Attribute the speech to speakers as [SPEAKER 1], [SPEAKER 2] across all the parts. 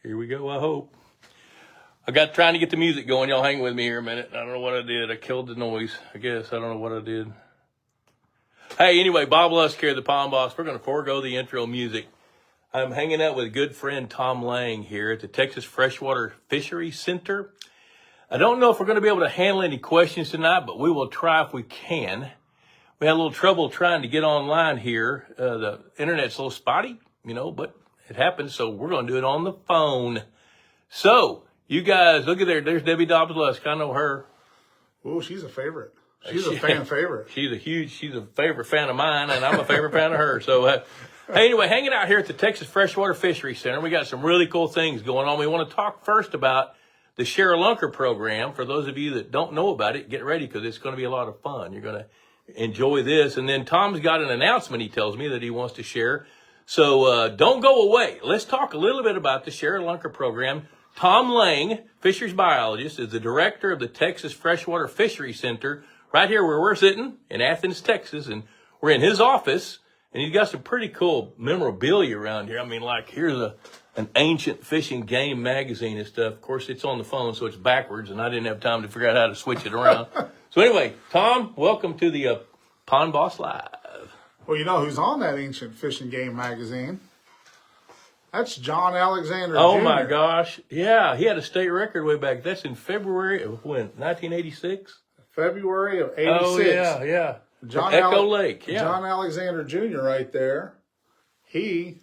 [SPEAKER 1] Here we go, I hope. I got trying to get the music going. Y'all hang with me here a minute. I don't know what I did. I killed the noise, I guess. I don't know what I did. Hey, anyway, Bob Lusk here, the Pond Boss. We're going to forego the intro music. I'm hanging out with good friend Tom Lang here at the Texas Freshwater Fisheries Center. I don't know if we're going to be able to handle any questions tonight, but we will try if we can. We had a little trouble trying to get online here. The internet's a little spotty, but it happens, so we're going to do it on the phone. So, you guys, look at there. There's Debbie Dobbs Lusk. I know her.
[SPEAKER 2] Oh, she's a favorite. She's a fan favorite.
[SPEAKER 1] She's a favorite fan of mine, and I'm a favorite fan of her. So, hey, anyway, hanging out here at the Texas Freshwater Fisheries Center, we got some really cool things going on. We want to talk first about the Share a Lunker program. For those of you that don't know about it, get ready because it's going to be a lot of fun. You're going to enjoy this. And then Tom's got an announcement he tells me that he wants to share. So don't go away. Let's talk a little bit about the Share a Lunker program. Tom Lang, fisheries biologist, is the director of the Texas Freshwater Fisheries Center right here where we're sitting in Athens, Texas. And we're in his office, and he's got some pretty cool memorabilia around here. I mean, like here's an ancient fishing game magazine and stuff. Of course, it's on the phone, so it's backwards, and I didn't have time to figure out how to switch it around. So anyway, Tom, welcome to the Pond Boss Live.
[SPEAKER 2] Well, you know who's on that ancient fishing game magazine? That's John Alexander
[SPEAKER 1] Oh,
[SPEAKER 2] Jr.
[SPEAKER 1] my gosh. Yeah, he had a state record way back. That's in February of when? 1986?
[SPEAKER 2] February of 86.
[SPEAKER 1] Oh, yeah.
[SPEAKER 2] John
[SPEAKER 1] Echo Lake, yeah.
[SPEAKER 2] John Alexander Jr. right there. He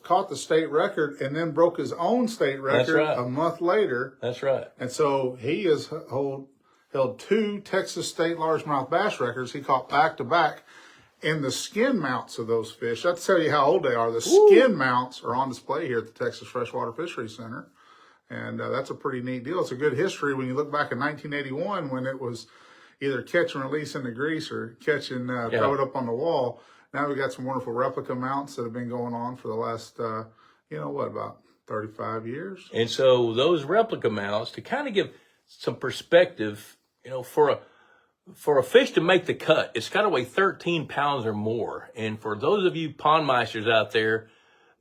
[SPEAKER 2] caught the state record and then broke his own state record a month later.
[SPEAKER 1] That's right.
[SPEAKER 2] And so he has held 2 Texas state largemouth bass records. He caught back-to-back. And the skin mounts of those fish, I'll tell you how old they are. The skin mounts are on display here at the Texas Freshwater Fisheries Center. And that's a pretty neat deal. It's a good history when you look back in 1981 when it was either catch and release in the grease or catch and throw it up on the wall. Now we've got some wonderful replica mounts that have been going on for the last, about 35 years.
[SPEAKER 1] And so those replica mounts, to kind of give some perspective, for a fish to make the cut, it's got to weigh 13 pounds or more. And for those of you pond meisters out there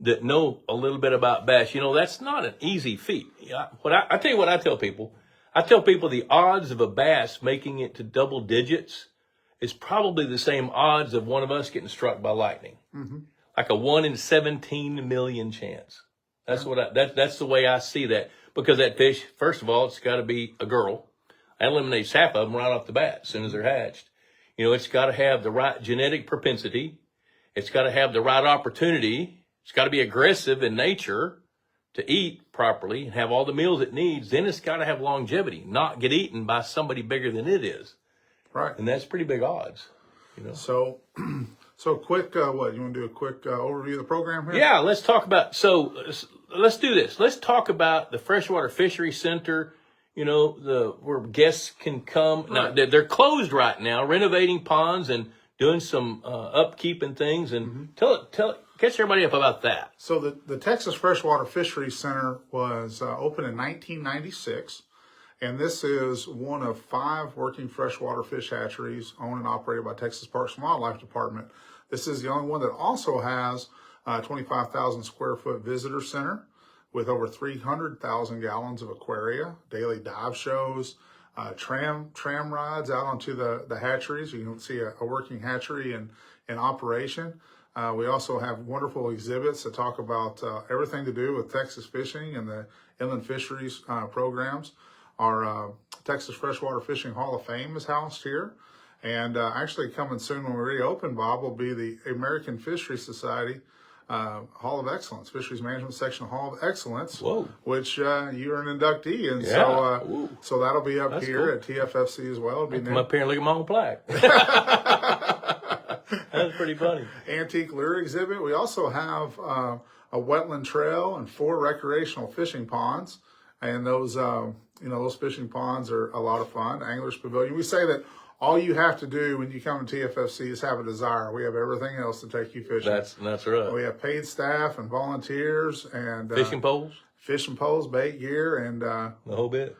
[SPEAKER 1] that know a little bit about bass, that's not an easy feat. I tell you what I tell people. I tell people the odds of a bass making it to double digits is probably the same odds of one of us getting struck by lightning. Mm-hmm. Like a 1 in 17 million chance. That's that's the way I see that. Because that fish, first of all, it's got to be a girl. That eliminates half of them right off the bat as soon as they're hatched. It's got to have the right genetic propensity. It's got to have the right opportunity. It's got to be aggressive in nature to eat properly and have all the meals it needs. Then it's got to have longevity, not get eaten by somebody bigger than it is.
[SPEAKER 2] Right.
[SPEAKER 1] And that's pretty big odds.
[SPEAKER 2] So quick, you want to do a quick overview of the program here?
[SPEAKER 1] Yeah, let's talk about, let's do this. Let's talk about the Freshwater Fisheries Center, where guests can come.
[SPEAKER 2] Right.
[SPEAKER 1] Now, they're closed right now, renovating ponds and doing some upkeep and things. And catch everybody up about that.
[SPEAKER 2] So the Texas Freshwater Fisheries Center was opened in 1996. And this is one of 5 working freshwater fish hatcheries owned and operated by Texas Parks and Wildlife Department. This is the only one that also has a 25,000 square foot visitor center with over 300,000 gallons of aquaria, daily dive shows, tram rides out onto the hatcheries. You can see a working hatchery in operation. We also have wonderful exhibits that talk about everything to do with Texas fishing and the inland fisheries programs. Our Texas Freshwater Fishing Hall of Fame is housed here. And actually coming soon when we reopen, Bob, will be the American Fisheries Society Hall of Excellence, Fisheries Management Section Hall of Excellence, which you are an inductee. And so that'll be up That's here cool. at TFFC as well.
[SPEAKER 1] I'll come up here and look at my own plaque. That's pretty funny.
[SPEAKER 2] Antique lure exhibit. We also have a wetland trail and 4 recreational fishing ponds. And those fishing ponds are a lot of fun. Anglers Pavilion. We say that all you have to do when you come to TFFC is have a desire. We have everything else to take you fishing.
[SPEAKER 1] That's right.
[SPEAKER 2] We have paid staff and volunteers and
[SPEAKER 1] fishing poles,
[SPEAKER 2] bait gear, and
[SPEAKER 1] the whole bit.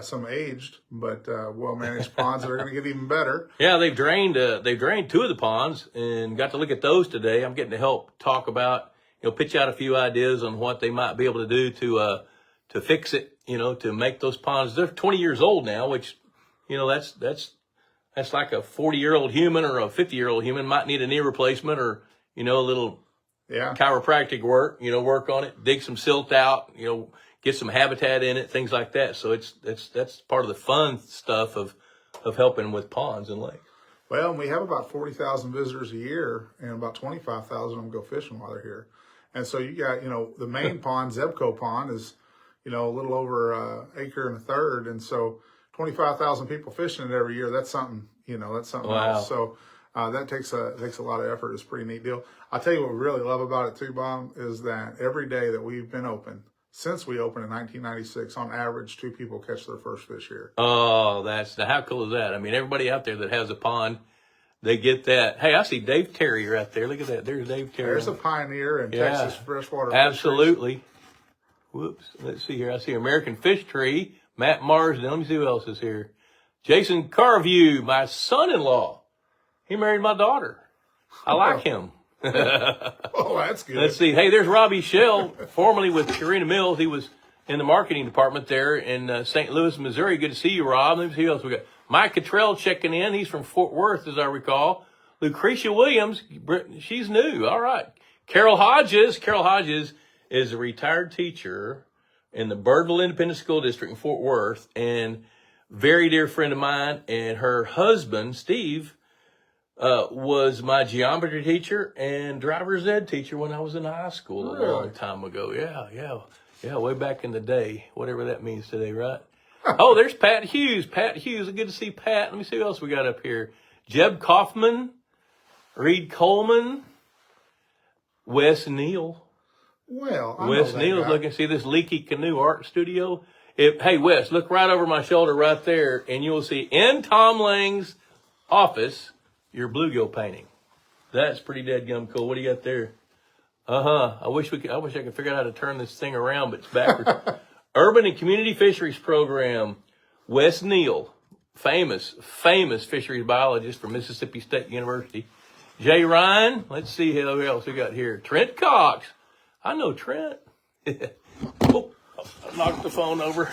[SPEAKER 2] some aged, but well-managed ponds that are going to get even better.
[SPEAKER 1] Yeah, they've drained 2 of the ponds and got to look at those today. I'm getting to help talk about, pitch out a few ideas on what they might be able to do to fix it, to make those ponds. They're 20 years old now, which, that's like a 40-year-old human or a 50-year-old human might need a knee replacement or, a little chiropractic work, work on it, dig some silt out, get some habitat in it, things like that. So that's part of the fun stuff of helping with ponds and lakes.
[SPEAKER 2] Well, we have about 40,000 visitors a year, and about 25,000 of them go fishing while they're here. And so you got, the main pond, Zebco Pond, is, a little over an acre and a third. And so 25,000 people fishing it every year, that's something, that's something else. So that takes a lot of effort. It's a pretty neat deal. I'll tell you what we really love about it too, Bob, is that every day that we've been open, since we opened in 1996, on average, 2 people catch their first fish here.
[SPEAKER 1] Oh, how cool is that? I mean, everybody out there that has a pond, they get that. Hey, I see Dave Terry right there. Look at that. There's Dave Terry.
[SPEAKER 2] There's a pioneer in Texas Freshwater Fisheries.
[SPEAKER 1] Absolutely. Whoops. Let's see here. I see American Fish Tree, Matt Marsden. Let me see who else is here. Jason Carview, my son-in-law. He married my daughter. I like him.
[SPEAKER 2] Oh, that's good.
[SPEAKER 1] Let's see. Hey, there's Robbie Shell, formerly with Purina Mills. He was in the marketing department there in St. Louis, Missouri. Good to see you, Rob. Let me see who else we got. Mike Cottrell checking in. He's from Fort Worth, as I recall. Lucretia Williams, she's new. All right. Carol Hodges. Carol Hodges is a retired teacher in the Birdville Independent School District in Fort Worth, and very dear friend of mine. And her husband, Steve, was my geometry teacher and driver's ed teacher when I was in high school a long time ago. Yeah, way back in the day, whatever that means today, right? Oh, there's Pat Hughes. Pat Hughes, good to see Pat. Let me see who else we got up here. Jeb Kaufman, Reed Coleman, Wes Neal.
[SPEAKER 2] Well,
[SPEAKER 1] Wes Neal's looking. See this Leaky Canoe Art Studio? Hey, Wes, look right over my shoulder right there, and you'll see in Tom Lang's office your bluegill painting. That's pretty dead-gum cool. What do you got there? I wish I could figure out how to turn this thing around, but it's backwards. Urban and Community Fisheries Program. Wes Neal, famous fisheries biologist from Mississippi State University. Jay Ryan. Let's see who else we got here. Trent Cox. I know Trent. Oh, I knocked the phone over.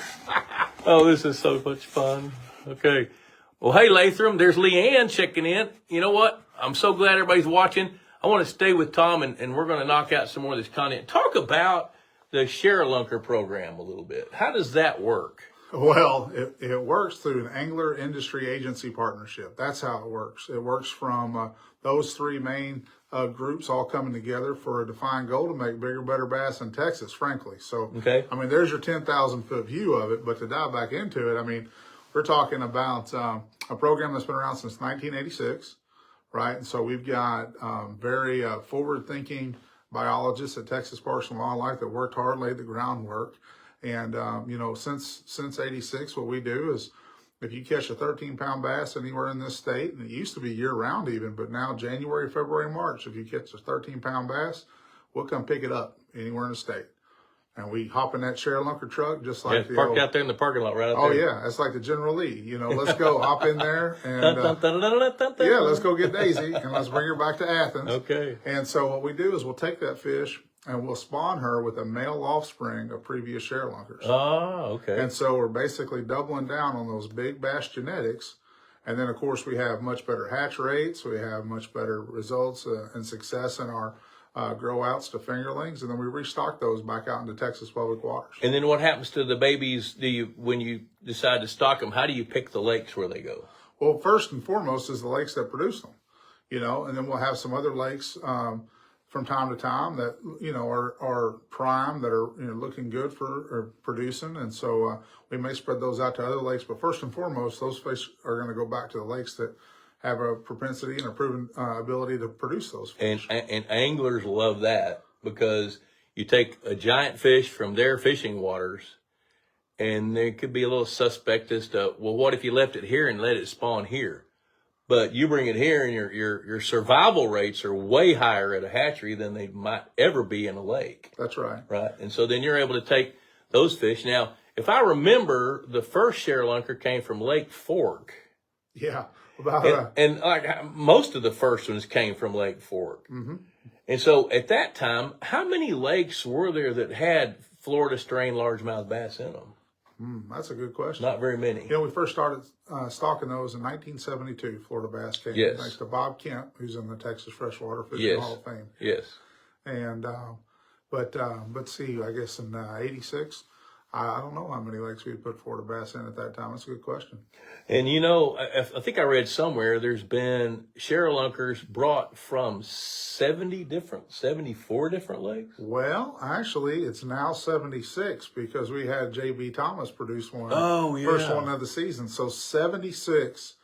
[SPEAKER 1] Oh, this is so much fun. Okay. Well, hey, Latham, there's Leanne checking in. You know what? I'm so glad everybody's watching. I want to stay with Tom, and we're going to knock out some more of this content. Talk about the Share-a-Lunker program a little bit. How does that work?
[SPEAKER 2] Well, it works through an angler industry agency partnership. That's how it works. It works from those 3 main groups all coming together for a defined goal to make bigger, better bass in Texas, frankly. So,
[SPEAKER 1] okay.
[SPEAKER 2] I mean, there's your 10,000-foot view of it. But to dive back into it, I mean, we're talking about a program that's been around since 1986, right? And so we've got very forward-thinking biologists at Texas Parks and Wildlife that worked hard, laid the groundwork. And, since 86, what we do is if you catch a 13-pound bass anywhere in this state, and it used to be year-round even, but now January, February, March, if you catch a 13-pound bass, we'll come pick it up anywhere in the state. And we hop in that Share-a-Lunker truck just like the
[SPEAKER 1] parked out there in the parking lot right out there.
[SPEAKER 2] Oh, yeah. That's like the General Lee. Let's go hop in there and, let's go get Daisy and let's bring her back to Athens.
[SPEAKER 1] Okay.
[SPEAKER 2] And so what we do is we'll take that fish and we'll spawn her with a male offspring of previous Share-a-Lunkers.
[SPEAKER 1] Oh, okay.
[SPEAKER 2] And so we're basically doubling down on those big bass genetics. And then, of course, we have much better hatch rates. We have much better results and success in our grow outs to fingerlings, and then we restock those back out into Texas public waters.
[SPEAKER 1] And then what happens to the babies? When you decide to stock them, how do you pick the lakes where they go?
[SPEAKER 2] Well, first and foremost is the lakes that produce them, and then we'll have some other lakes from time to time that are prime, that are looking good for producing, and so we may spread those out to other lakes. But first and foremost, those fish are going to go back to the lakes that have a propensity and a proven ability to produce those fish.
[SPEAKER 1] And anglers love that because you take a giant fish from their fishing waters, and there could be a little suspect as to, well, what if you left it here and let it spawn here? But you bring it here, and your survival rates are way higher at a hatchery than they might ever be in a lake.
[SPEAKER 2] That's right.
[SPEAKER 1] Right, and so then you're able to take those fish. Now, if I remember, the first ShareLunker came from Lake Fork.
[SPEAKER 2] Yeah. About,
[SPEAKER 1] And like most of the first ones came from Lake Fork.
[SPEAKER 2] mm-hmm.
[SPEAKER 1] And so at that time, how many lakes were there that had Florida strain largemouth bass in them?
[SPEAKER 2] That's a good question.
[SPEAKER 1] Not very many.
[SPEAKER 2] You know, we first started stocking those in 1972. Florida bass came,
[SPEAKER 1] Yes.
[SPEAKER 2] thanks to Bob Kent, who's in the Texas Freshwater Fisheries Hall of Fame.
[SPEAKER 1] Yes.
[SPEAKER 2] And but see, I guess in '86, I don't know how many lakes we put Florida bass in at that time. That's a good question.
[SPEAKER 1] And you know, I think I read somewhere there's been ShareLunkers brought from 74 different lakes.
[SPEAKER 2] Well, actually, it's now 76 because we had J.B. Thomas produce one.
[SPEAKER 1] Oh, yeah.
[SPEAKER 2] First one of the season. So 76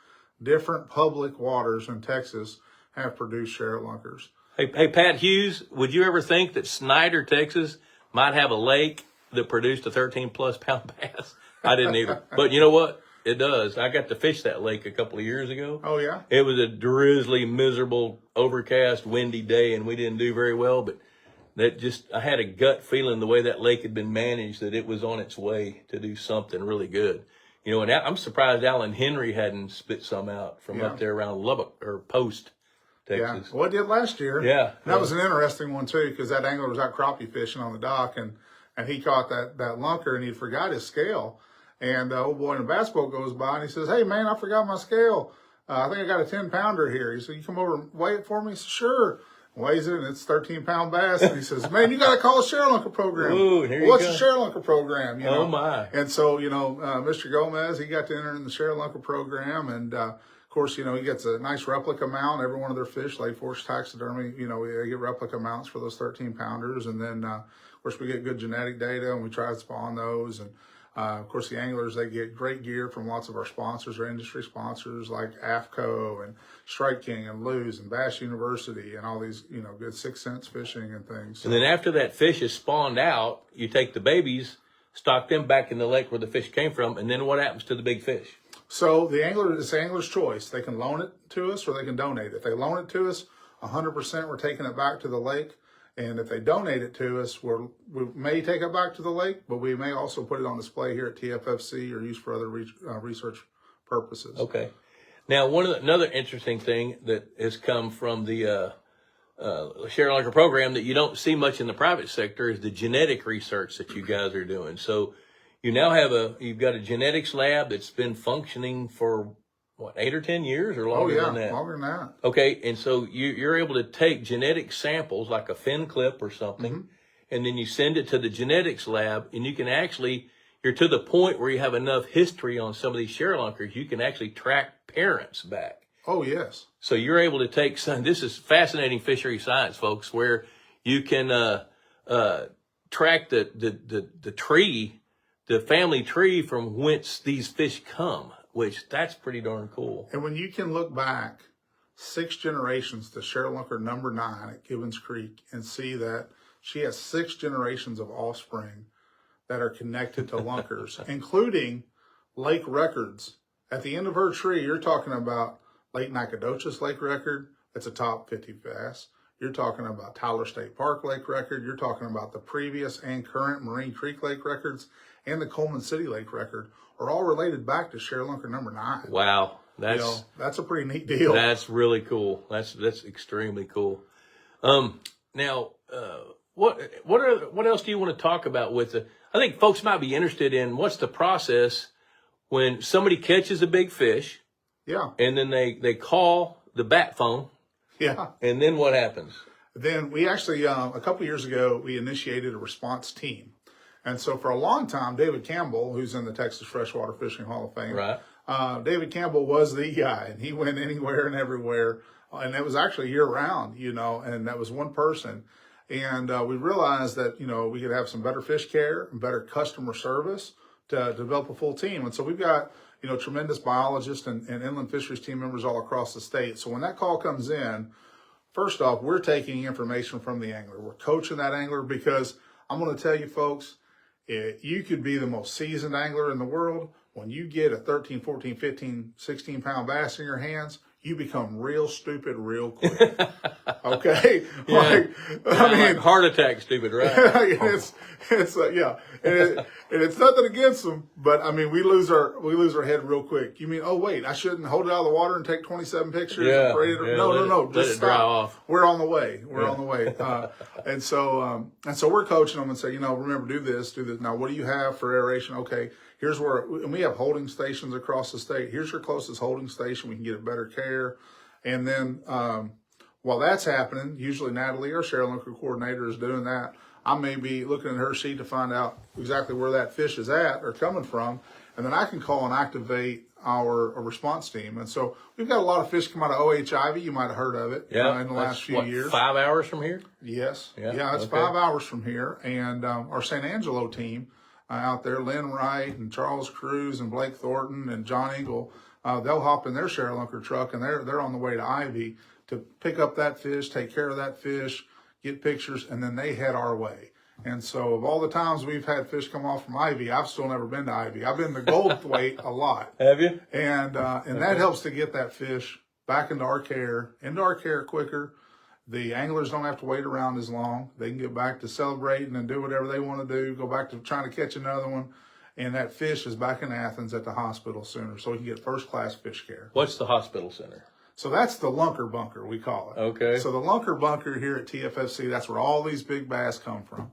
[SPEAKER 2] different public waters in Texas have produced ShareLunkers.
[SPEAKER 1] Hey, Pat Hughes, would you ever think that Snyder, Texas might have a lake that produced a 13-plus pound bass? I didn't either. But you know what? It does. I got to fish that lake a couple of years ago.
[SPEAKER 2] Oh, yeah?
[SPEAKER 1] It was a drizzly, miserable, overcast, windy day, and we didn't do very well. But I had a gut feeling the way that lake had been managed that it was on its way to do something really good. You know, and I'm surprised Alan Henry hadn't spit some out from up there around Lubbock or Post, Texas.
[SPEAKER 2] Yeah. Well, it did last year.
[SPEAKER 1] Yeah.
[SPEAKER 2] That was an interesting one, too, because that angler was out crappie fishing on the dock, and he caught that lunker, and he forgot his scale. And the old boy in the bass boat goes by, and he says, "Hey, man, I forgot my scale. I think I got a 10-pounder here." He said, "You come over and weigh it for me?" He said, "Sure." Weighs it, and it's 13-pound bass. And he says, "Man, you got to call a ShareLunker program."
[SPEAKER 1] Ooh, here
[SPEAKER 2] What's
[SPEAKER 1] you
[SPEAKER 2] a ShareLunker program? You know?
[SPEAKER 1] Oh, my.
[SPEAKER 2] And so, Mr. Gomez, he got to enter in the ShareLunker program. And, of course, he gets a nice replica mount. Every one of their fish, Lake Forest Taxidermy, they get replica mounts for those 13-pounders. And then, of course, we get good genetic data, and we try to spawn those. And, of course, the anglers, they get great gear from lots of our sponsors, our industry sponsors like AFCO and Strike King and Lew's and Bass University and all these, good 6 Sense fishing and things. So,
[SPEAKER 1] And then after that fish is spawned out, you take the babies, stock them back in the lake where the fish came from, and then what happens to the big fish?
[SPEAKER 2] so it's the angler's choice. They can loan it to us or they can donate it. If they loan it to us, 100% we're taking it back to the lake. And if they donate it to us, we may take it back to the lake, but we may also put it on display here at TFFC or use for other research purposes.
[SPEAKER 1] Okay. Now, another interesting thing that has come from the ShareLunker program that you don't see much in the private sector is the genetic research that you guys are doing. So you now you've got a genetics lab that's been functioning for 8 or 10 years or longer than that?
[SPEAKER 2] Longer than that.
[SPEAKER 1] Okay, and so you're able to take genetic samples like a fin clip or something, and then you send it to the genetics lab, and you're to the point where you have enough history on some of these ShareLunkers, you can actually track parents back.
[SPEAKER 2] Oh, yes.
[SPEAKER 1] So you're able to take this is fascinating fishery science, folks, where you can track the tree, the family tree from whence these fish come, which that's pretty darn cool.
[SPEAKER 2] And when you can look back 6 generations to ShareLunker number 9 at Gibbons Creek and see that she has 6 generations of offspring that are connected to lunkers, including lake records. At the end of her tree, you're talking about Lake Nacogdoches lake record. That's a top 50 bass. You're talking about Tyler State Park lake record. You're talking about the previous and current Marine Creek lake records and the Coleman City lake record are all related back to ShareLunker number 9.
[SPEAKER 1] Wow. That's
[SPEAKER 2] a pretty neat deal.
[SPEAKER 1] That's really cool. That's extremely cool. Now, what else do you want to talk about with I think folks might be interested in what's the process when somebody catches a big fish.
[SPEAKER 2] Yeah.
[SPEAKER 1] And then they call the bat phone.
[SPEAKER 2] Yeah.
[SPEAKER 1] And then what happens?
[SPEAKER 2] Then we actually, a couple years ago, we initiated a response team. And so for a long time, David Campbell, who's in the Texas Freshwater Fishing Hall of Fame,
[SPEAKER 1] right.
[SPEAKER 2] David Campbell was the guy, and he went anywhere and everywhere. And it was actually year round, and that was one person. And we realized that, we could have some better fish care and better customer service to develop a full team. And so we've got, tremendous biologists and inland fisheries team members all across the state. So when that call comes in, first off, we're taking information from the angler. We're coaching that angler because I'm going to tell you folks, you could be the most seasoned angler in the world. When you get a 13, 14, 15, 16-pound bass in your hands, you become real stupid real quick. Okay.
[SPEAKER 1] Yeah.
[SPEAKER 2] I mean,
[SPEAKER 1] like heart attack, stupid, right?
[SPEAKER 2] yeah, and it's nothing against them, but I mean, we lose our head real quick. You mean, oh wait, I shouldn't hold it out of the water and take 27 pictures and parade it? No,
[SPEAKER 1] Let
[SPEAKER 2] just
[SPEAKER 1] it dry
[SPEAKER 2] stop.
[SPEAKER 1] off.
[SPEAKER 2] We're on the way. We're on the way. And so we're coaching them and say, remember, do this. Now, what do you have for aeration? Okay, here's where, and we have holding stations across the state. Here's your closest holding station. We can get a better care. And then, while that's happening, usually Natalie, our share lunker coordinator, is doing that. I may be looking at her sheet to find out exactly where that fish is at or coming from, and then I can call and activate our response team. And so we've got a lot of fish come out of OH Ivy. You might have heard of it in the last few years.
[SPEAKER 1] 5 hours from here?
[SPEAKER 2] Yes. Yeah, it's 5 hours from here. And our San Angelo team out there, Lynn Wright and Charles Cruz and Blake Thornton and John Engel, they'll hop in their share lunker truck, and they're on the way to Ivy to pick up that fish, take care of that fish, get pictures, and then they head our way. And so of all the times we've had fish come off from Ivy, I've still never been to Ivy. I've been to Goldthwait a lot.
[SPEAKER 1] Have you?
[SPEAKER 2] And that helps to get that fish back into our care quicker. The anglers don't have to wait around as long. They can get back to celebrating and do whatever they want to do, go back to trying to catch another one. And that fish is back in Athens at the hospital sooner, so we can get first-class fish care.
[SPEAKER 1] What's the hospital center?
[SPEAKER 2] So that's the lunker bunker, we call it.
[SPEAKER 1] Okay.
[SPEAKER 2] So the lunker bunker here at TFFC, that's where all these big bass come from.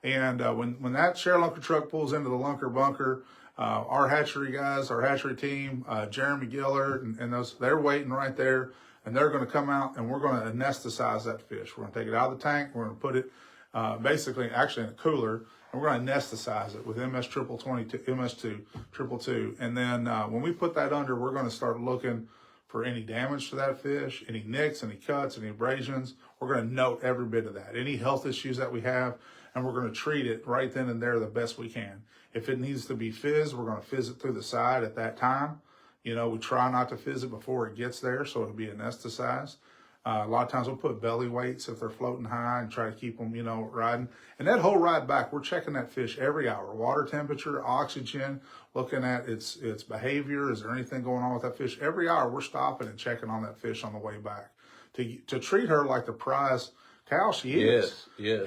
[SPEAKER 2] And when that share lunker truck pulls into the lunker bunker, our hatchery guys, our hatchery team, Jeremy Gillard, and those, they're waiting right there, and they're going to come out, and we're going to anesthetize that fish. We're going to take it out of the tank. We're going to put it actually in a cooler, and we're going to anesthetize it with MS222, and then when we put that under, we're going to start looking for any damage to that fish, any nicks, any cuts, any abrasions. We're going to note every bit of that, any health issues that we have, and we're going to treat it right then and there the best we can. If it needs to be fizzed, we're going to fizz it through the side at that time. We try not to fizz it before it gets there, so it'll be anesthetized. A lot of times we'll put belly weights if they're floating high and try to keep them, riding. And that whole ride back, we're checking that fish every hour. Water temperature, oxygen, looking at its behavior. Is there anything going on with that fish? Every hour we're stopping and checking on that fish on the way back to treat her like the prize cow she is.
[SPEAKER 1] Yes.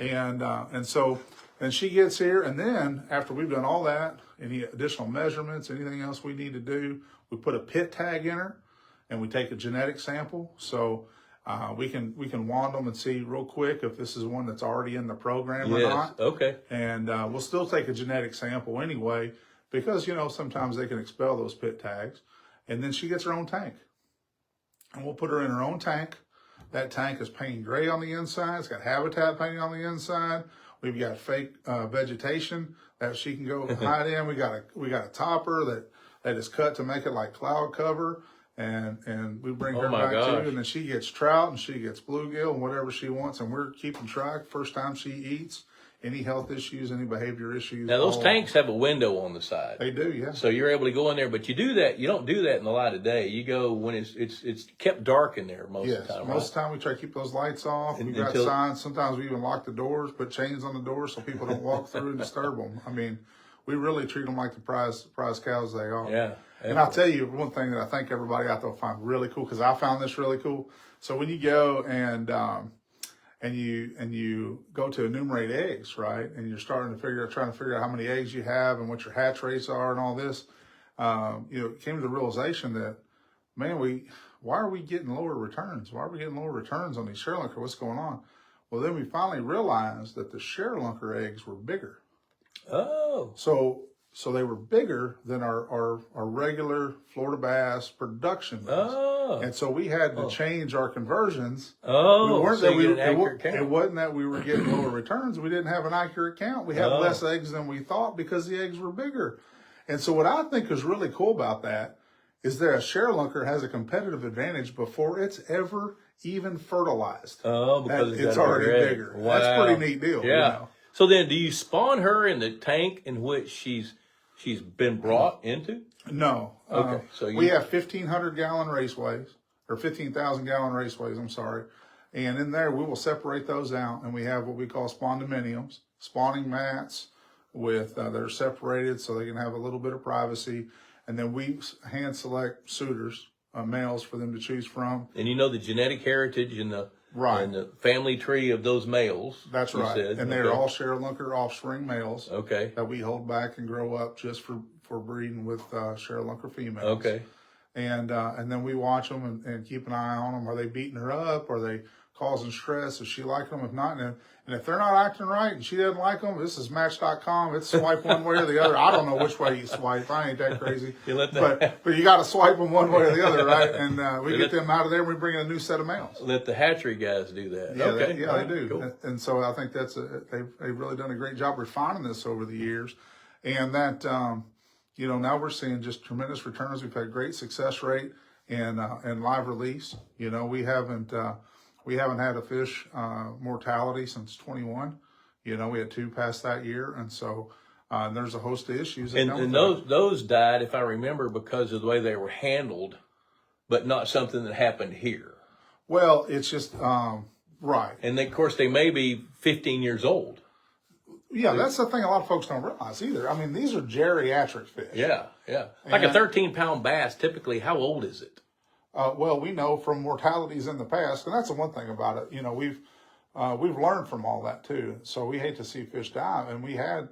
[SPEAKER 2] And so she gets here, and then after we've done all that, any additional measurements, anything else we need to do, we put a pit tag in her, and we take a genetic sample. So we can wand them and see real quick if this is one that's already in the program or not.
[SPEAKER 1] Okay.
[SPEAKER 2] And we'll still take a genetic sample anyway, because sometimes they can expel those pit tags. And then she gets her own tank, and we'll put her in her own tank. That tank is painted gray on the inside. It's got habitat painting on the inside. We've got fake vegetation that she can go hide in. We got a topper that is cut to make it like cloud cover. And we bring her back too, and then she gets trout and she gets bluegill and whatever she wants, and we're keeping track. First time she eats, any health issues, any behavior issues.
[SPEAKER 1] Now those tanks have a window on the side.
[SPEAKER 2] They do, yeah.
[SPEAKER 1] So you're able to go in there, but you don't do that in the light of day. You go when it's kept dark in there most of the time.
[SPEAKER 2] Most of the time we try to keep those lights off. We've got signs. Sometimes we even lock the doors, put chains on the doors so people don't walk through and disturb them. I mean, we really treat them like the prize cows they are.
[SPEAKER 1] Yeah.
[SPEAKER 2] And I'll tell you one thing that I think everybody out there will find really cool, because I found this really cool. So when you go and you go to enumerate eggs, right, and you're trying to figure out how many eggs you have and what your hatch rates are and all this, it came to the realization that, man, why are we getting lower returns? Why are we getting lower returns on these share lunker? What's going on? Well, then we finally realized that the share lunker eggs were bigger.
[SPEAKER 1] Oh.
[SPEAKER 2] So they were bigger than our regular Florida bass production bass.
[SPEAKER 1] Oh.
[SPEAKER 2] And so we had to change our conversions.
[SPEAKER 1] Oh,
[SPEAKER 2] It wasn't that we were getting lower returns. We didn't have an accurate count. We had less eggs than we thought because the eggs were bigger. And so what I think is really cool about that is that a share lunker has a competitive advantage before it's ever even fertilized.
[SPEAKER 1] Oh, because
[SPEAKER 2] it's already bigger.
[SPEAKER 1] Wow.
[SPEAKER 2] That's a pretty neat deal.
[SPEAKER 1] Yeah. So then do you spawn her in the tank in which she's been brought into?
[SPEAKER 2] No.
[SPEAKER 1] Okay. So
[SPEAKER 2] we have 1,500 gallon raceways, or 15,000 gallon raceways, I'm sorry. And in there, we will separate those out, and we have what we call spondominiums, spawning mats with that are separated so they can have a little bit of privacy. And then we hand select suitors, males for them to choose from.
[SPEAKER 1] And the genetic heritage and
[SPEAKER 2] Right.
[SPEAKER 1] And the family tree of those males.
[SPEAKER 2] That's
[SPEAKER 1] you
[SPEAKER 2] right.
[SPEAKER 1] said.
[SPEAKER 2] And they're all Sherlunker offspring males.
[SPEAKER 1] Okay.
[SPEAKER 2] That we hold back and grow up just for breeding with Sherlunker females.
[SPEAKER 1] Okay.
[SPEAKER 2] And then we watch them and keep an eye on them. Are they beating her up? Are they causing stress? Is she liking them? If not, and if they're not acting right and she doesn't like them, this is Match.com. It's swipe one way or the other. I don't know which way you swipe. I ain't that crazy. But you got to swipe them one way or the other, right? And we get them out of there and we bring in a new set of males.
[SPEAKER 1] Let the hatchery guys do that.
[SPEAKER 2] Yeah,
[SPEAKER 1] Okay.
[SPEAKER 2] they do.
[SPEAKER 1] Cool.
[SPEAKER 2] And so I think they've really done a great job refining this over the years. And that, now we're seeing just tremendous returns. We've had great success rate in live release. We haven't had a fish mortality since 21. We had 2 past that year, and so there's a host of issues.
[SPEAKER 1] And those died, if I remember, because of the way they were handled, but not something that happened here.
[SPEAKER 2] Well, it's just right.
[SPEAKER 1] And of course, they may be 15 years old.
[SPEAKER 2] Yeah, that's the thing a lot of folks don't realize either. I mean, these are geriatric fish.
[SPEAKER 1] Yeah. Like a 13-pound bass, typically, how old is it?
[SPEAKER 2] Well, we know from mortalities in the past, and that's the one thing about it. We've learned from all that too. So we hate to see fish die, and we had,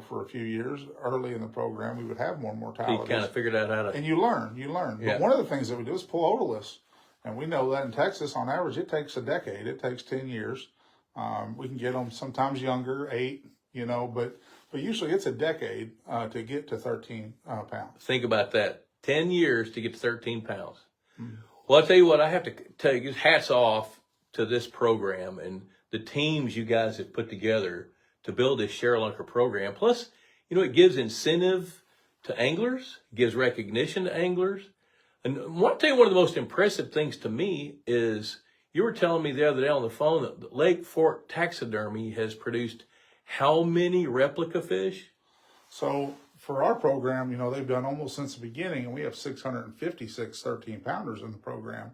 [SPEAKER 2] for a few years early in the program, we would have more mortalities.
[SPEAKER 1] You kind of figured out how to.
[SPEAKER 2] And you learn.
[SPEAKER 1] Yeah.
[SPEAKER 2] But one of the things that we do is pull otoliths, and we know that in Texas, on average, it takes a decade. It takes 10 years. We can get them sometimes younger, 8. But usually it's a decade to get to 13 pounds.
[SPEAKER 1] Think about that. 10 years to get to 13 pounds. Well, I'll tell you what, I have to tell you, hats off to this program and the teams you guys have put together to build this Sherlunker program. Plus, it gives incentive to anglers, it gives recognition to anglers. And I want to tell you, one of the most impressive things to me is you were telling me the other day on the phone that Lake Fork Taxidermy has produced how many replica fish?
[SPEAKER 2] So for our program, they've done almost since the beginning, and we have 656 13-pounders in the program.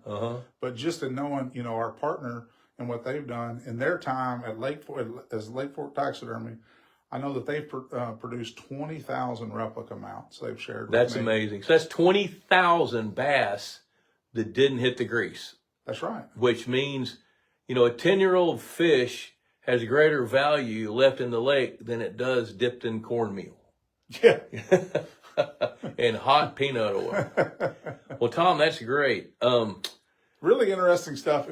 [SPEAKER 2] But just in knowing, our partner and what they've done in their time at Lake Fork Taxidermy, I know that they've produced 20,000 replica mounts they've shared with me.
[SPEAKER 1] That's amazing. So that's 20,000 bass that didn't hit the grease.
[SPEAKER 2] That's right.
[SPEAKER 1] Which means, a 10-year-old fish has greater value left in the lake than it does dipped in cornmeal.
[SPEAKER 2] Yeah.
[SPEAKER 1] And hot peanut oil. Well, Tom, that's great.
[SPEAKER 2] Really interesting stuff.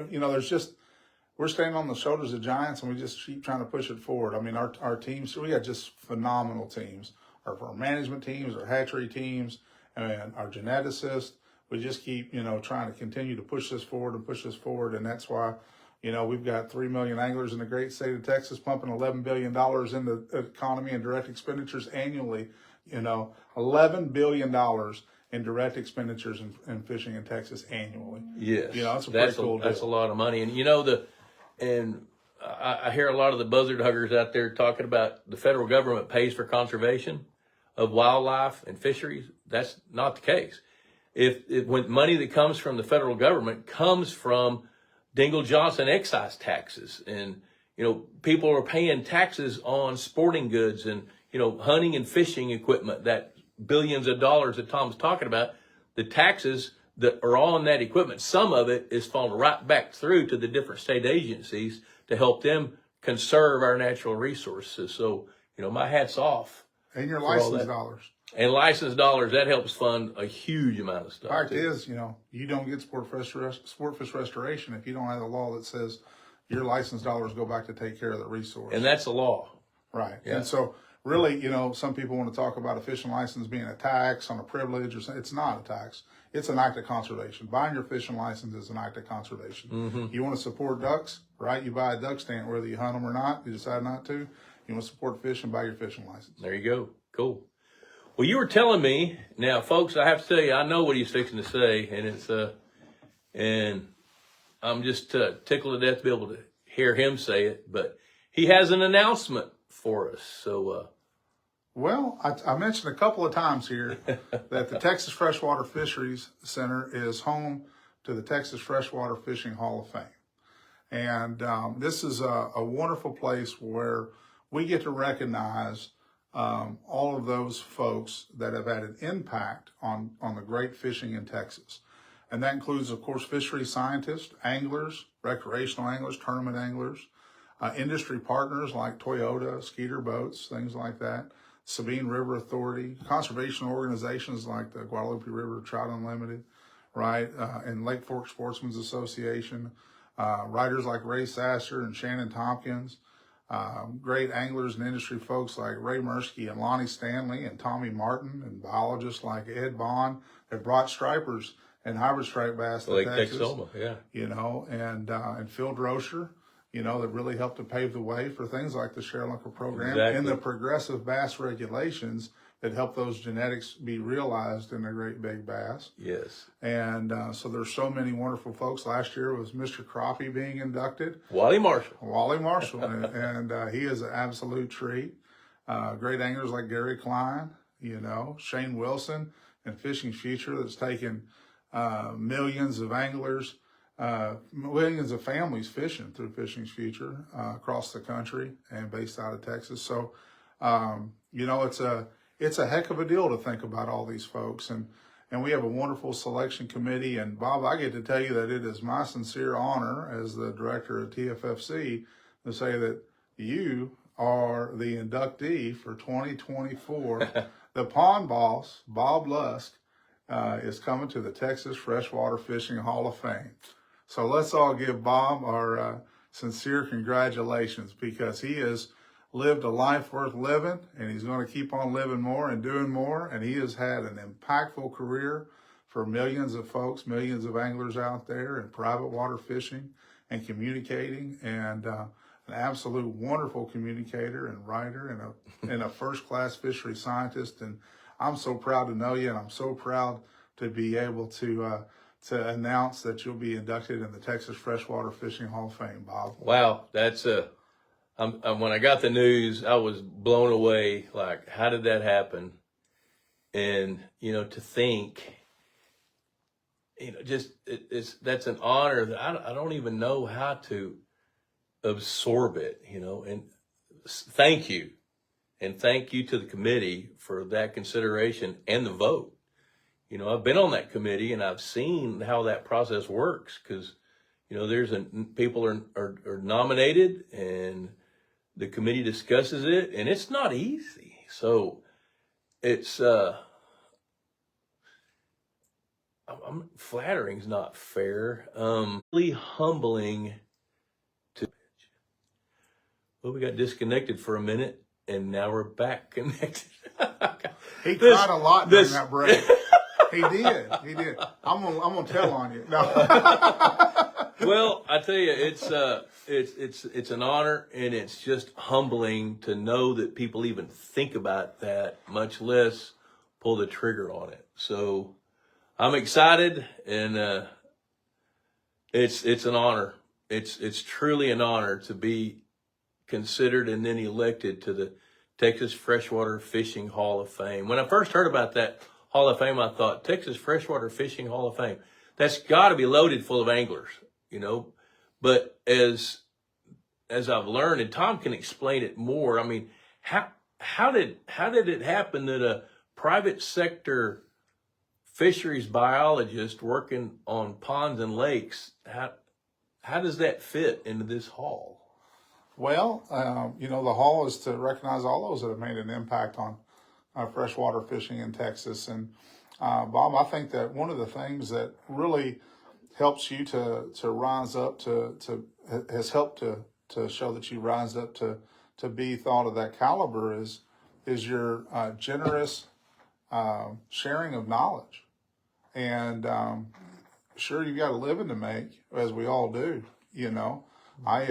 [SPEAKER 2] We're standing on the shoulders of giants, and we just keep trying to push it forward. I mean, our teams, we got just phenomenal teams. Our management teams, our hatchery teams, and our geneticists. We just keep, trying to continue to push this forward, and that's why, we've got 3 million anglers in the great state of Texas pumping $11 billion into the economy and direct expenditures annually. $11 billion in direct expenditures in fishing in Texas annually.
[SPEAKER 1] Yes,
[SPEAKER 2] that's a pretty cool deal.
[SPEAKER 1] That's a lot of money, and I hear a lot of the buzzard huggers out there talking about the federal government pays for conservation of wildlife and fisheries. That's not the case. If when money that comes from the federal government comes from Dingle Johnson excise taxes, and people are paying taxes on sporting goods and hunting and fishing equipment, that billions of dollars that Tom's talking about, the taxes that are on that equipment, some of it is falling right back through to the different state agencies to help them conserve our natural resources. So my hat's off.
[SPEAKER 2] And your license dollars.
[SPEAKER 1] And license dollars, that helps fund a huge amount of stuff.
[SPEAKER 2] Fact is, you don't get sport fish restoration if you don't have a law that says your license dollars go back to take care of the resource.
[SPEAKER 1] And that's a law.
[SPEAKER 2] Right.
[SPEAKER 1] Yeah.
[SPEAKER 2] And so really, some people want to talk about a fishing license being a tax on a privilege or something. It's not a tax. It's an act of conservation. Buying your fishing license is an act of conservation. You want to support ducks, right? You buy a duck stand, whether you hunt them or not, you decide not to. You want to support fish and buy your fishing license.
[SPEAKER 1] There you go. Cool. Well, you were telling me, now, folks, I have to tell you, I know what he's fixing to say, and I'm just tickled to death to be able to hear him say it, but he has an announcement for us. So,
[SPEAKER 2] well, I mentioned a couple of times here that the Texas Freshwater Fisheries Center is home to the Texas Freshwater Fishing Hall of Fame. And this is a wonderful place where we get to recognize all of those folks that have had an impact on the great fishing in Texas. And that includes, of course, fishery scientists, anglers, recreational anglers, tournament anglers, industry partners like Toyota, Skeeter Boats, things like that, Sabine River Authority, conservation organizations like the Guadalupe River Trout Unlimited, right, and Lake Fork Sportsmen's Association, writers like Ray Sasser and Shannon Tompkins, great anglers and industry folks like Ray Mursky and Lonnie Stanley and Tommy Martin, and biologists like Ed Bond that brought stripers and hybrid striped bass to
[SPEAKER 1] Lake
[SPEAKER 2] Texas,
[SPEAKER 1] Texoma, yeah.
[SPEAKER 2] you know, and Phil Droscher, you know, that really helped to pave the way for things like the Share-Lunker program
[SPEAKER 1] Exactly.
[SPEAKER 2] and the progressive bass regulations that help those genetics be realized in the great big bass.
[SPEAKER 1] Yes.
[SPEAKER 2] And so there's so many wonderful folks. Last year was Mr. Crappie being inducted.
[SPEAKER 1] Wally Marshall.
[SPEAKER 2] Wally Marshall, and he is an absolute treat. Great anglers like Gary Klein, you know, Shane Wilson, and Fishing Future that's taken millions of anglers, millions of families fishing through Fishing Future across the country and based out of Texas. So, you know, it's a heck of a deal to think about all these folks. And we have a wonderful selection committee. And Bob, I get to tell you that it is my sincere honor as the director of TFFC to say that you are the inductee for 2024. The pond boss, Bob Lusk, is coming to the Texas Freshwater Fishing Hall of Fame. So let's all give Bob our sincere congratulations, because he has lived a life worth living, and he's going to keep on living more and doing more. And he has had an impactful career for millions of folks, millions of anglers out there in private water fishing and communicating, and an absolute wonderful communicator and writer and a first-class fishery scientist. And I'm so proud to know you, and I'm so proud to be able to announce that you'll be inducted in the Texas Freshwater Fishing Hall of Fame, Bob.
[SPEAKER 1] Wow, that's when I got the news, I was blown away. Like, how did that happen? And, you know, to think, you know, just that's an honor that I don't even know how to absorb it, you know. And thank you. And thank you to the committee for that consideration and the vote. You know, I've been on that committee and I've seen how that process works, because, you know, people are nominated and the committee discusses it, and it's not easy. So it's, flattering's not fair. Really humbling to, well, we got disconnected for a minute and now we're back connected.
[SPEAKER 2] He cried a lot during that break. He did. I'm gonna tell on you. No.
[SPEAKER 1] Well, I tell you, it's an honor, and it's just humbling to know that people even think about that, much less pull the trigger on it. So I'm excited, and it's an honor. It's truly an honor to be considered and then elected to the Texas Freshwater Fishing Hall of Fame. When I first heard about that Hall of Fame, I thought, Texas Freshwater Fishing Hall of Fame, that's got to be loaded full of anglers, you know. But as I've learned, and Tom can explain it more, I mean, how did it happen that a private sector fisheries biologist working on ponds and lakes, how does that fit into this hall?
[SPEAKER 2] Well, you know, the hall is to recognize all those that have made an impact on freshwater fishing in Texas. And Bob, I think that one of the things that really helps you to rise up has helped to show that you rise up to be thought of that caliber is your generous sharing of knowledge. And sure, you got a living to make, as we all do, you know. I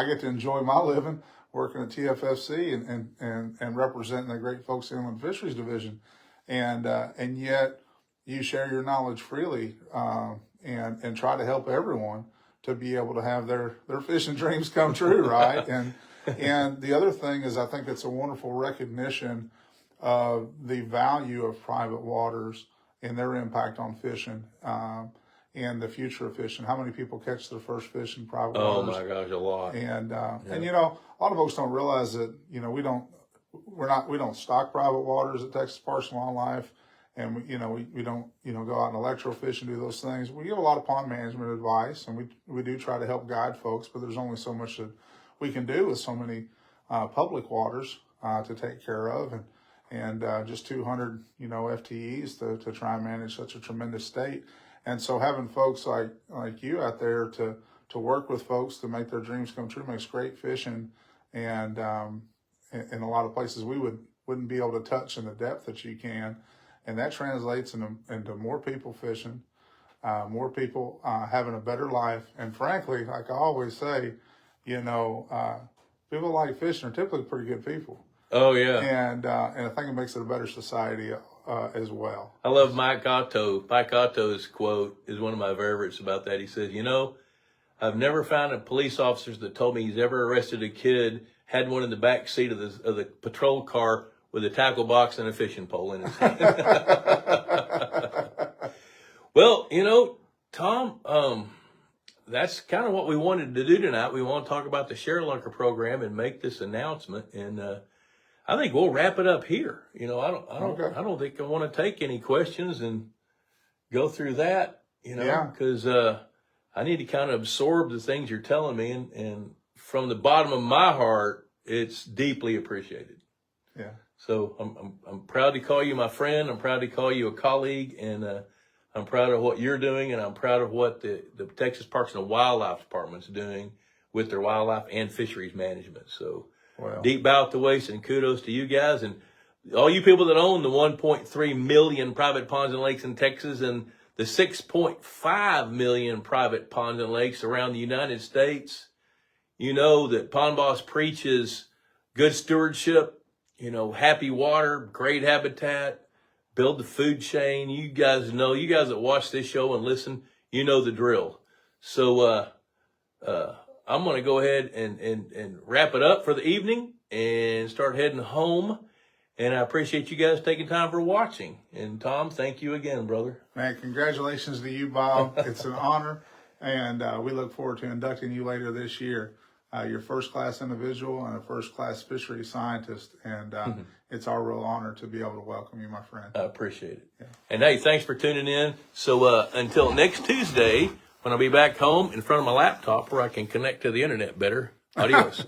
[SPEAKER 2] get to enjoy my living working at TFFC and representing the Great Folks Inland Fisheries Division, and yet you share your knowledge freely and try to help everyone to be able to have their fishing dreams come true, right? And the other thing is, I think it's a wonderful recognition of the value of private waters and their impact on fishing. And the future of fishing. How many people catch their first fish in private waters?
[SPEAKER 1] Oh my gosh, a lot.
[SPEAKER 2] And you know, a lot of folks don't realize that, you know, we don't stock private waters at Texas Parks and Wildlife, and we don't, go out and electrofish and do those things. We give a lot of pond management advice, and we do try to help guide folks, but there's only so much that we can do with so many public waters to take care of, and just 200, FTEs to try and manage such a tremendous state. And so having folks like you out there to work with folks to make their dreams come true makes great fishing, and in a lot of places we wouldn't be able to touch in the depth that you can. And that translates into more people fishing, more people having a better life. And frankly, like I always say, people like fishing are typically pretty good people.
[SPEAKER 1] Oh, yeah.
[SPEAKER 2] And I think it makes it a better society as well.
[SPEAKER 1] I love Mike Otto. Mike Otto's quote is one of my favorites about that. He says, I've never found a police officer that told me he's ever arrested a kid, had one in the back seat of the patrol car with a tackle box and a fishing pole in his hand. Well, Tom, that's kind of what we wanted to do tonight. We want to talk about the Share Lunker program and make this announcement. And I think we'll wrap it up here. I don't think I want to take any questions and go through that. Because I need to kind of absorb the things you're telling me, and from the bottom of my heart, it's deeply appreciated.
[SPEAKER 2] Yeah.
[SPEAKER 1] So I'm proud to call you my friend. I'm proud to call you a colleague, and I'm proud of what you're doing, and I'm proud of what the Texas Parks and Wildlife Department's doing with their wildlife and fisheries management. So deep bow to waist and kudos to you guys and all you people that own the 1.3 million private ponds and lakes in Texas and the 6.5 million private ponds and lakes around the United States. That Pond Boss preaches good stewardship, happy water, great habitat, build the food chain. You guys that watch this show and listen, the drill. So I'm going to go ahead and wrap it up for the evening and start heading home. And I appreciate you guys taking time for watching. And Tom, thank you again, brother.
[SPEAKER 2] Man, congratulations to you, Bob. It's an honor. And we look forward to inducting you later this year. You're a first-class individual and a first-class fisheries scientist. And it's our real honor to be able to welcome you, my friend.
[SPEAKER 1] I appreciate it. Yeah. And hey, thanks for tuning in. So until next Tuesday, when I'll be back home in front of my laptop where I can connect to the internet better. Adios.